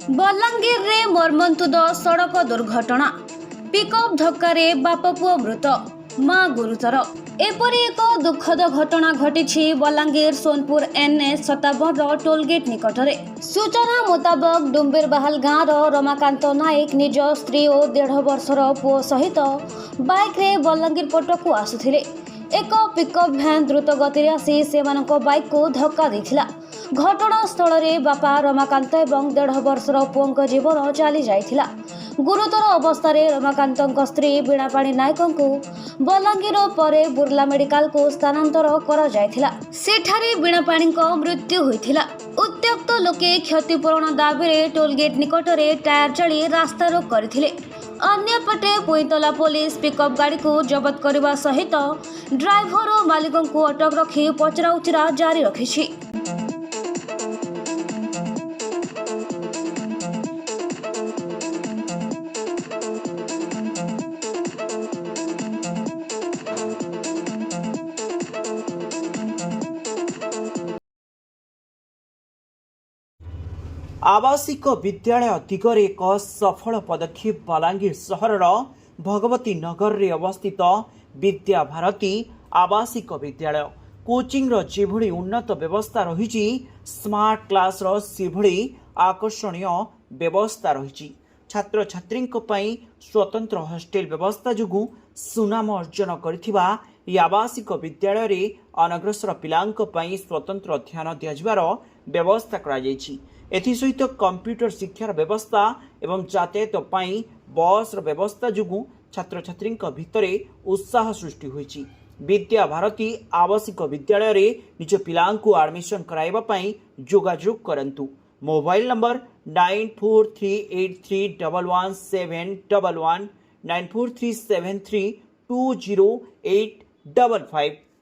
बलांगीर रे मर्मन्तुद सड़क दुर्घटना पिकअप धक्का बाप पुओ मृत मां गुरुतर। एपरी एक दुखद घटना घटी बलांगीर सोनपुर NH 57 टोलगेट निकटरे। सूचना मुताबक डुम्बिरबाहाल गाँव रमाकांत नायक निज स्त्री और 1.5 वर्षर पुओ सहित बाइक रे बलांगीर पटकू आसुथिले। एक पिकअप भ्यान द्रुत गति आसी सेमानक बाइक को धक्का देथिला। घटनास्थल में बापा रमाकांत एवं 1.5 वर्षर पुओंक जीवन चली जाइथिला। गुरुतर अवस्था रमाकांत स्त्री बीणापाणी नायक को बलांगीर परे बुर्ला मेडिकल को स्थानांतर करा जायथिला। सेठारे बीणापाणी मृत्यु होइथिला। उत्त्यक्त लोके क्षतिपूरण दाबी रे टोलगेट निकटरे टायर चली रास्ता रोक करथिले। अन्यपटे पुईतला पुलिस पिकअप गाड़ी को जबत करने सहित ड्राइवर और मालिक को अटक रखी पचराउचरा जारी रखी। आवासिक विद्यालय दिगरे एक सफल पदक्षेप बलांगीर सहर भगवती नगर रे अवस्थित विद्या भारती आवासिक विद्यालय कोचिंग जेभଳି उन्नत व्यवस्था रही स्मार्ट क्लास सेभଳି आकर्षणीय व्यवस्था रही छात्र छात्री स्वतंत्र हॉस्टेल व्यवस्था जो सुनाम अर्जन करथिबा आवासिक विद्यालय रे अनग्रसर पिलांक पई स्वतंत्र ध्यान दियाजिबार व्यवस्था करा जायछि। एसहित कंप्यूटर शिक्षार व्यवस्था एवं यातायात बस व्यवस्था जो छात्र छात्री भितर उत्साह सृष्टि होइछि। विद्या भारती आवासिक विद्यालय रे निज पिलांकु एडमिशन कराइबा जोगाजोग करंतु। Mobile number 9438311711 9437320855।